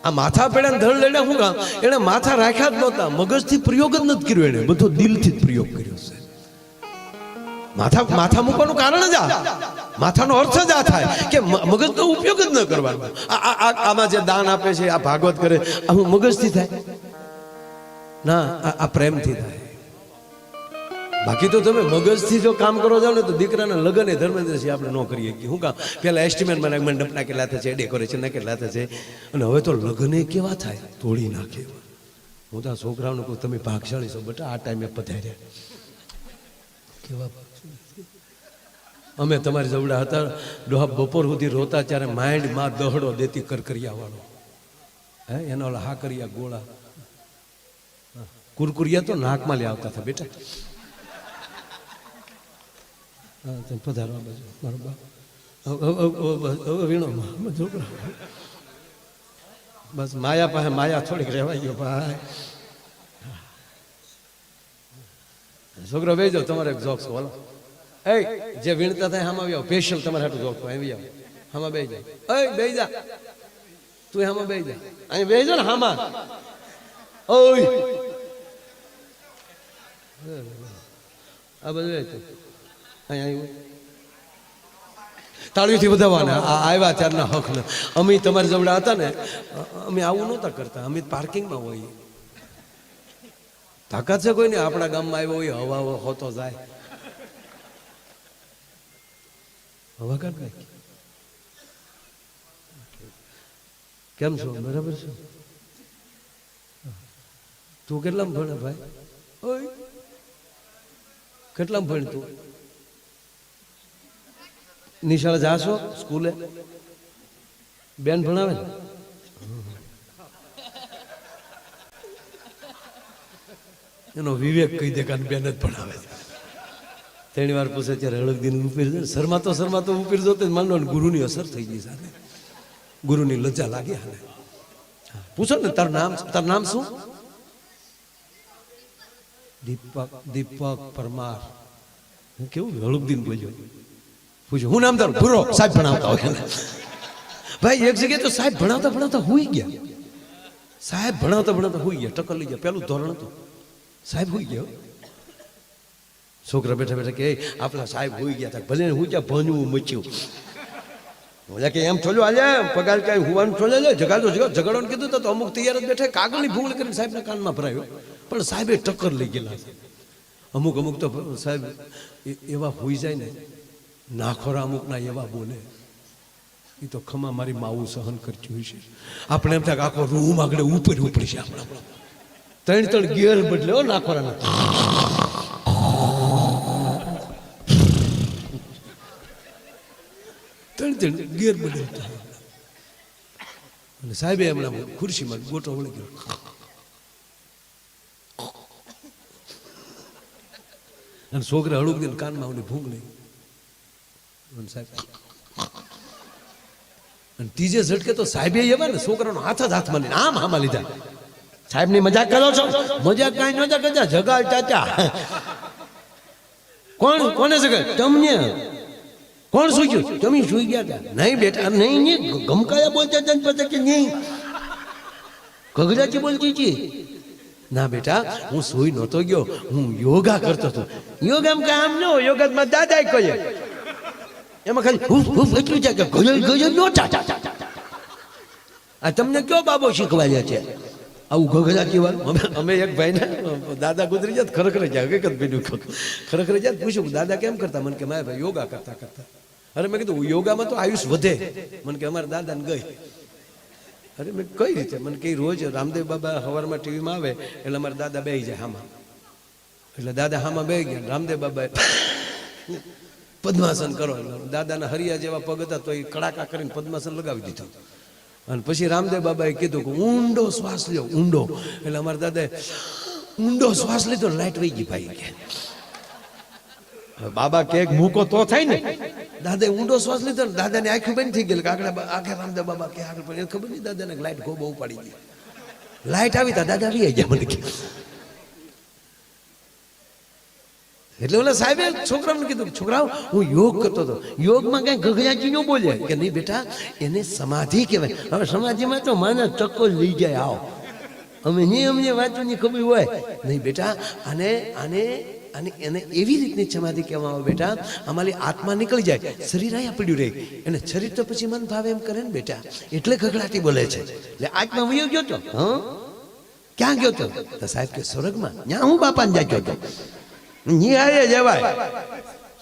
આ માથા પેડા ધણ લેડા શું કામ? એને માથા રાખ્યા જ નહોતા, મગજથી પ્રયોગ જ નથી કર્યો, એને બધો દિલથી જ પ્રયોગ કર્યો છે. માથા મૂકવાનું કારણ જ આ, માથાનો અર્થ જ આ થાય કે મગજનો ઉપયોગ જ ન કરવાનો. આમાં જે દાન આપે છે, આ ભાગવત કરે, આ હું મગજથી થાય ના, આ પ્રેમથી થાય. બાકી તો તમે મગજથી જો કામ કરો જાવ ને તો દીકરાના લગ્ન ધર્મેન્દ્રસિંહ આપણે ન કરીએ. શું કામ? પેલા એસ્ટિમેટ મને મંડપના કેટલા થશે, ડેકોરેશનના કેટલા થશે, અને હવે તો લગ્ન કેવા થાય, તોડી નાખે. હું તો આ છોકરાઓને કહું, તમે ભાગશાળી છો બેટા, આ ટાઈમે પધાર્યા. કેવા અમે તમારી જવડા હતા, ડોહા બપોર સુધી રોતા ત્યારે માઇન્ડ માં દહડો દેતી કરકરિયા વાળો, હે એના ઓલા હાકરિયા ગોળા કુરકુરિયા તો નાકમાં લઈ આવતા હતા બેટા. હા તમે પધારવા બાજુ મારો બાપ વીણો છોકરા બસ માયા પાસે માયા થોડીક રહેવાય ગયો ભાઈ. છોકરો બે જાઓ, તમારે એક જોક્સ બોલો. એ જે વીણતા થાય હામાં આવો, સ્પેશિયલ તમારે હાટું જોક્સ આવી આવો, હામાં બે જા. એ બે જા, તું હામાં બે જા, અહીં બે જા ને હામાં. ઓય આ બધું અહીંયા તાળીઓથી વધારવાના આવ્યા ત્યારના હક ને. અમે તમારી જવડા હતા ને, અમે આવું નહોતા કરતા, અમે પાર્કિંગમાં હોઈએ. તાકાત છે કોઈ ને? આપણા ગામમાં આવ્યો હોય, હવા હોતો જાય, હવા કાઢ નાખી. કેમ છો? બરાબર છે. તું કેટલામાં ભણે ભાઈ? ઓય કેટલામાં ભણ તું? નિશાળે જાશો સ્કૂલે? બેન ભણાવે ને? એનો વિવેક કહી દે કે બેન જ ભણાવે છે. ત્રણ વાર પૂછે ત્યારે હળગદીને ઉપીર છે. શરમાતો ઉપીર જોતે માનો ગુરુની અસર થઈ ગઈ સાથે, ગુરુની લજ્જા લાગી. હાલે પૂછો ને, તારું નામ શું? દીપક પરમાર. કેવું હળગદીન બોલ્યો. પૂછ્યું હું નામ તારું? ભૂરો. સાહેબ ભણાવતા હોય ભાઈ. એક જગ્યાએ તો સાહેબ ભણાવતા હુઈ ગયા. સાહેબ ભણાવતા હુઈ ગયા, ટક્કર લઈ ગયા. પેલું ધોરણ હતું, સાહેબ હુઈ ગયા. છોકરા બેઠા કે આપણા સાહેબ હુઈ ગયા. ભલે હુઈ ગયા, ભણવું મચ્યું. કે એમ છોલ્યો આજે પગાર ક્યાંય હુવાનું છોલે ઝઘડવાનું કીધું તો અમુક તૈયાર જ બેઠા, કાગળની ભૂંગળી કરીને સાહેબના કાનમાં ભરાયો. પણ સાહેબે ટક્કર લઈ ગયેલા. અમુક તો સાહેબ એવા હોઈ જાય ને, નાખોરા અમુકના એવા બોલે, એ તો ખમા મારી માવું સહન કરતી હોય છે. આપણે એમ થાય આખો રૂમ આગળ ઉપર છે આપણા. ત્રણ ગેર બદલે નાખોરાના. ત્રણ ગેર બદલતા. અને સાહેબે હમણાં ખુરશીમાં ગોટો વળી ગયો. અને છોકરા હળુક દે કાનમાં ઓલી ભૂંગ લઈ. સાહેબ અને ત્રીજે ઝટકે તો સાહેબે એવા ને છોકરાનો હાથ જ હાથમાં લઈને આમ હામાં લીધા. સાહેબ ની મજાક કરો છો? મજાક કાંઈ નતા કરતા. જગાડ ચાચા. કોને જગાડ? તમને. કોણ સુઈ ગયું? તમે સુઈ ગયા હતા? નહીં બેટા, નહીં ગમકાયા બોલતા હતા પછી કે નહીં ગગડાથી બોલતી હતી. ના બેટા, હું સુઈ નહોતો ગયો, હું યોગા કરતો હતો. યોગામાં કામ ન હોય, યોગામાં દાદા કહે એમાં ખાલી હું એટલું છે કે ગજલ નો ચાચા. આ તમને કયો બાબો શીખવાડ્યા છે આવું ગગડાથી વાળું? અમે એક ભાઈને દાદા ગુજરી જાય ખરેખર જાય હકીકત ભીડું ખરેખર જાય પૂછ્યું દાદા કેમ કરતા? મને કે મારા ભાઈ યોગા કરતા. અરે મેં કીધું યોગામાં તો આયુષ વધે. મને કે અમારા દાદાને ગઈ. અરે મેં કઈ રીતે? મને કે રોજ રામદેવ બાબા સવારમાં ટીવીમાં આવે એટલે અમારા દાદા બેસી જાય હામાં. એટલે દાદા હામાં બેસી ગયા. રામદેવ બાબા પદ્માસન કરો. દાદાના હરિયા જેવા પગ હતા તો એ કડાકા કરીને પદ્માસન લગાવી દીધું. અને પછી રામદેવ બાબાએ કીધું કે ઊંડો શ્વાસ લ્યો, ઊંડો. એટલે અમારા દાદાએ ઊંડો શ્વાસ લીધો, લાઈટ વહી ગઈ ભાઈ કે. બાબા કે મૂકો તો થાય ને. દાદાએ ઊંડો શ્વાસ લીધો ને દાદાની આંખી બંધ થઈ ગઈ. આખે રામદેવ બાબા કે આગળ પણ ખબર નહીં દાદાને લાઈટ બહુ પાડી ગઈ. લાઈટ આવી તા દાદા આવી ગયા. મને એટલે ઓલા સાહેબે છોકરાઓને કીધું, છોકરાઓ હું યોગ કરતો હતો, યોગમાં કઈ ગગયાજી ન બોલે કે નહીં બેટા, એને સમાધિ કહેવાય. હવે સમાધિમાં તો માના ચક્કો લઈ જાય, આવો અમે નહીં, અમને વાંચવાની ખબર હોય નહીં બેટા, આને આને અને એને એવી રીતની સમાધિ કહેવામાં આવે બેટા, અમારી આત્મા નીકળી જાય, શરીર અહીંયા પડ્યું રહે, એને શરીર તો પછી મન ભાવે એમ કરે ને બેટા, એટલે ગગડાટી બોલે છે. એટલે આત્મા વયો ગયો તો, હા ક્યાં ગયો તો? સાહેબ કે સ્વર્ગમાં. ત્યાં હું બાપાને જાય ગયો તો, નિહાળે જવાય,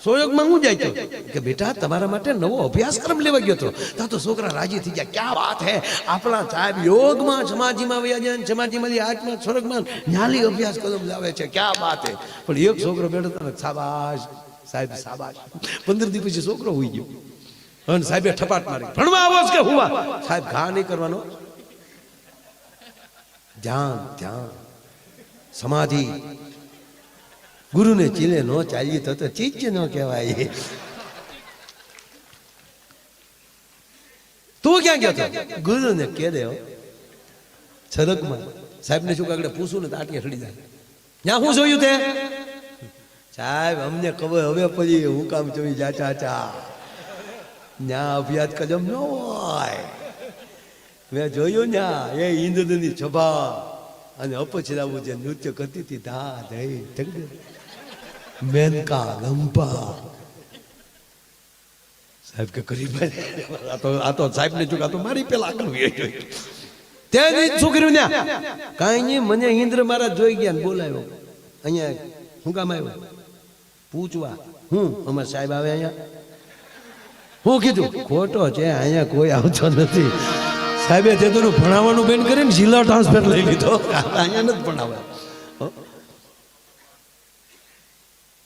સોયોગમાં હું જાય કે બેટા તમારા માટે નવો અભ્યાસક્રમ લેવા ગયો હતો. ત્યાં તો છોકરા રાજી થઈ ગયા, ક્યાં વાત હે, આપણા સાહેબ યોગમાં સમાધિમાં વયા જાય, સમાધિમાંથી આત્મા સ્વર્ગમાં ન્યાલી અભ્યાસક્રમ લાવે છે, ક્યાં વાત હે. પણ એક છોકરો બેઠો હતો, શાબાશ સાહેબ શાબાશ. 15 દી પછી છોકરો હોઈ ગયો અને સાહેબે ઠપાટ મારી, ભણવા આવો કે હુવા? સાહેબ ઘા નહીં કરવાનો, ધ્યાન ધ્યાન સમાધિ. ગુરુને ચીલે નો ચાલીએ તો ચીજ ન કહેવાય. તું ક્યાં ગયો હતો? ગુરુને કે દે છરકમાં. સાહેબને શું આગળ પૂછું ને તાટીએ ચડી જાય. ત્યાં શું જોયું તે? સાહેબ અમને ખબર હવે પછી હું કામ જોઈ જા ચાચા, ત્યાં અભ્યાસ કદમ ન હોય. મેં જોયું ત્યાં એ ઇન્દ્રની સભા અને અપછરાવું જે નૃત્ય કરતી હતી, ધા ધઈ મેનકા લંબા. સાહેબ કે કરી આ તો સાહેબ ને ચૂક, આ તો મારી પેલા આગળ ત્યાં છોકરી ને કઈ નહીં, મને ઇન્દ્ર મહારાજ જોઈ ગયા, બોલાવ્યો અહીંયા. શું કામ આવ્યો? પૂછવા. હું અમારા સાહેબ આવે અહીંયા? હું કીધું ખોટો છે, અહીંયા કોઈ આવતો નથી. સાહેબે તે તો ભણાવવાનું બેન કરીને જિલ્લા ટ્રાન્સફર લઈ લીધો, અહીંયા નથી ભણાવે.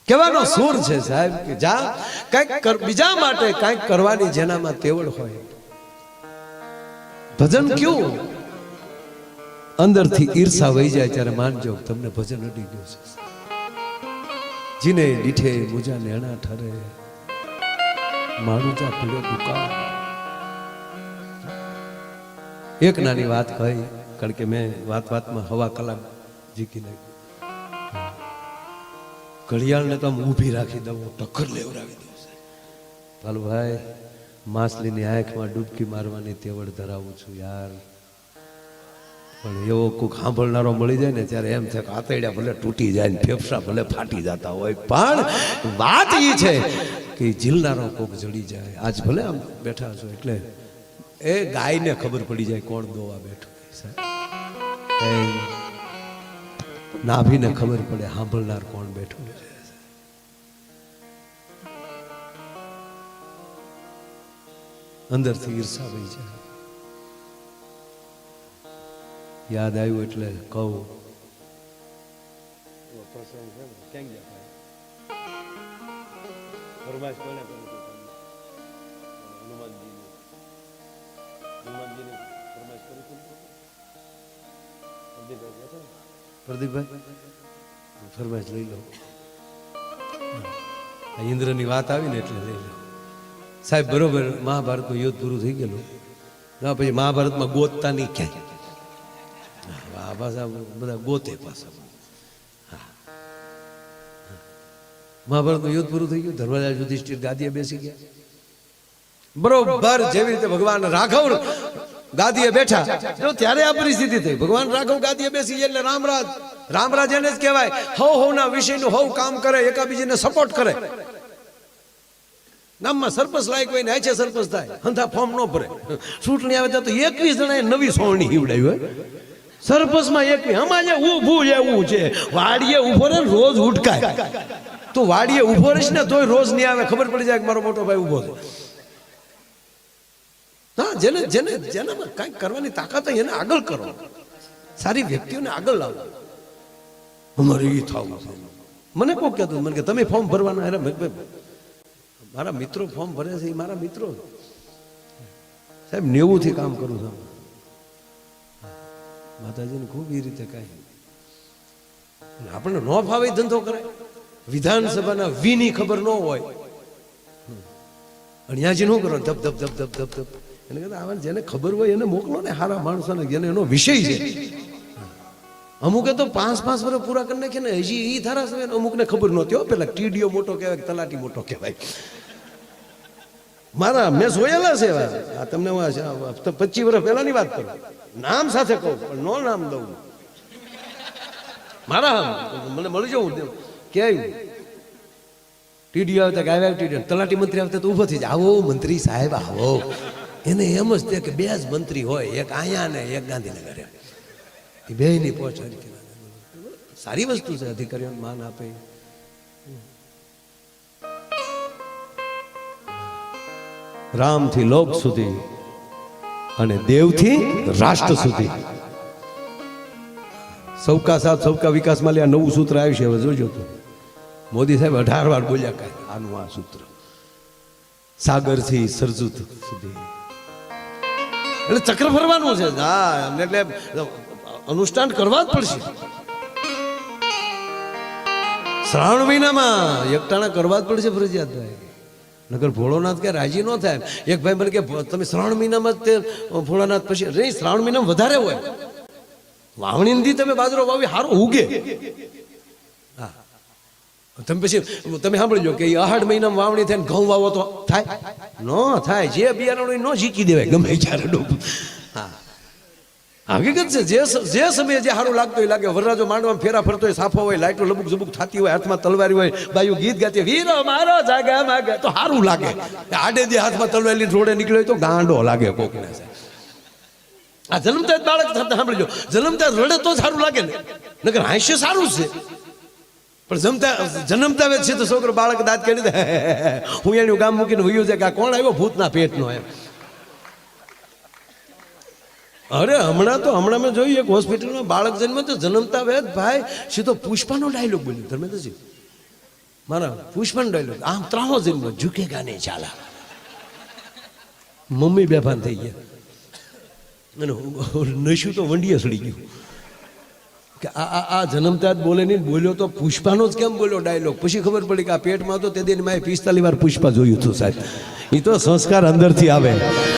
કહેવાનો સુર છે સાહેબ કે જા કઈક બીજા માટે કઈક કરવાની જેનામાં તેવડ હોય. ભજન ક્યું અંદરથી ઈર્ષા વહી જાય ત્યારે માનજો તમને ભજન અડી ગયું છે. જીને દીઠે મુજા નેણા ઠરે, મારું જા પીડો દુકા. એક નાની વાત કહી, કારણ કે મેં વાતમાં હવા કલાક જીકી નાખી. ઘડિયાળને તો આમ ઊભી રાખી દઉં, ટક્કર લેવડાવી દઉં. ચાલુ ભાઈ, માછલીની આંખમાં ડૂબકી મારવાની તેવડ ધરાવું છું યાર. પણ એવો કોઈક સાંભળનારો મળી જાય ને ત્યારે એમ થાય કે આતરડા ભલે તૂટી જાય ને ફેફસા ભલે ફાટી જતા હોય, પણ વાત એ છે કે ઝીલનારો કોઈક જડી જાય. આજ ભલે આમ બેઠા છો એટલે એ ગાયને ખબર પડી જાય કોણ દોવા બેઠું. નાભીને ખબર પડે સાંભળનાર કોણ બેઠું છે. અંદરથી ઈર્ષા વહી જાય. યાદ આવ્યું એટલે કહું, પ્રદીપભાઈ ફરમાઈશ લઈ લો. ઇન્દ્રની વાત આવી ને એટલે લઈ લો. સાહેબ બરોબર મહાભારતનું યુદ્ધ પૂરું થઈ ગયેલું, ના પછી મહાભારતમાં ગોતતા નહીં ક્યાંય. પાછા બધા ગોતે પાછા. મહાભારતનું યુદ્ધ પૂરું થઈ ગયું, ધર્મરાજ યુધિષ્ઠિર ગાદીએ બેસી ગયા. બરોબર જેવી રીતે ભગવાન રાઘવ ગાદીએ બેઠા ત્યારે આ પરિસ્થિતિ થઈ. ભગવાન રાઘવ ગાદીએ બેસી ગયા એટલે રામરાજ એને જ કહેવાય હવ ના વિષયનું હવ કામ કરે, એકાબીજીને સપોર્ટ કરે. નામમાં સરપંચ લાયક હોય ને છે સરપંચ થાય, હંધા ફોર્મ ન ભરે. ચૂંટણી આવે તો 21 જણાએ નવી સોવણી હીવડાવી હોય. સરપંચમાં 21 આમાં જે ઊભું એવું છે, વાડીએ ઉભો રહે રોજ ઉઠકાય. તો વાડીએ ઉભો રહીશ ને તોય રોજ નહીં આવે, ખબર પડી જાય કે મારો મોટો ભાઈ ઉભો છે. હા, જેનામાં કંઈક કરવાની તાકાત હોય એને આગળ કરો, સારી વ્યક્તિઓને આગળ લાવો. અમારે એ થવું છે. મને કોક કહેતું, મને કે તમે ફોર્મ ભરવાના. અરે મારા મિત્રો ફોર્મ ભરે છે, એ મારા મિત્રો સાહેબ 90 થી કામ કરું છું. માતાજીને ખૂબ એ રીતે કાંઈ આપણને ન ફાવે ધંધો કરે. વિધાનસભાના વીની ખબર ન હોય અને ત્યાંથી શું કરો, ધપ ધપ ધપ ધપ ધપ ધપ. એને કહેતા આવા જેને ખબર હોય એને મોકલો ને, સારા માણસોને જેને એનો વિષય છે. અમુકે તો 5 વર્ષ પૂરા કરી નાખે ને હજી એ ધારાસભ્ય અમુકને ખબર નહોતી હો પેલા ટીડીઓ મોટો કહેવાય કે તલાટી મોટો કહેવાય. મારા મેં જોયેલા છે આ તમને 25 વર્ષ પહેલાની વાત કરું, નામ સાથે કહું પણ નો નામ દઉં. મારા મને મળી જવું ક્યાંય ટીડીઓ આવતા કે આવ્યા ટીડીઓ, તલાટી મંત્રી આવતા તો ઊભો થઈ જાય, આવો મંત્રી સાહેબ આવો. એને એમ જ તે કે 2 જ મંત્રી હોય, એક અહીંયા ને એક ગાંધીનગર, એ બેયની પહોંચ સારી વસ્તુ છે, અધિકારીઓને માન આપે. રામથી લોક સુધી અને દેવથી રાષ્ટ્ર સુધી સૌકા સાથ સૌકા વિકાસમાં લે આ નવું સૂત્ર આવ્યું છે. હવે જોજો તો મોદી સાહેબ 18 વાર બોલ્યા કાંઈ આનું આ સૂત્ર, સાગરથી સરજુત સુધી એટલે ચક્ર ફરવાનું છે. હા એટલે અનુષ્ઠાન કરવા જ પડશે. શ્રાવણ મહિનામાં એકટાણા કરવા જ પડશે ફરજિયાત ભાઈ, નગર ભોળોનાથ કે રાજી ન થાય. એક ભાઈ મને કે તમે શ્રાવણ મહિનામાં જ તે ભોળાનાથ પછી નહીં, શ્રાવણ મહિનામાં વધારે હોય. વાવણી દી તમે બાજરો વાવી સારો ઉગે. હા તમે પછી તમે સાંભળી લો કે અહાડ મહિનામાં વાવણી થાય ઘઉં વાવો તો થાય ન થાય, જે બિયારણ ન ઝીકી દેવાય ગમે ત્યારે ડૂબ. હા હકીકત છે, જે સમયે જે સારું લાગતું હોય લાગે. વરરાજો માંડવામાં ફેરા ફરતો હોય, સાફો હોય, લાઈટો લબુક ઝબુક થતી હોય, હાથમાં તલવારી હોય, બાયું ગીત ગાતી વીરો મારો જાગા માગે તો સારું લાગે. આડે જે હાથમાં તલવારી રોડે નીકળ્યો તો ગાંડો લાગે કોકને. આ જન્મતા બાળક સાંભળજો, જન્મતા રડે તો સારું લાગે ને, નકર હાસ્ય સારું છે. પણ જન્મતા વેદ છે તો છોકરો બાળક દાંત કાઢી દે, હું એનું ગામ મૂકીને વયું છે કે આ કોણ આવ્યો ભૂતના પેટનો એમ. અરે હમણાં મેં જોયું એક હોસ્પિટલમાં બાળક જન્મ તો જન્મતા વેદ ભાઈ સીધો પુષ્પાનો ડાયલોગ બોલ્યો. ધર્મેન્દ્રજી મારા પુષ્પાનો ડાયલોગ, આમ 3 જન્મ ઝુકેગા નહીં ચાલા. મમ્મી બેભાન થઈ ગયા અને નશું તો વંડીએ સડી ગયું કે આ જન્મતા જ બોલે નહીં, બોલ્યો તો પુષ્પાનો જ કેમ બોલ્યો ડાયલોગ. પછી ખબર પડી કે આ પેટમાં તો તે દિન મેં 45 વાર પુષ્પા જોયું હતું સાહેબ. એ તો સંસ્કાર અંદરથી આવે.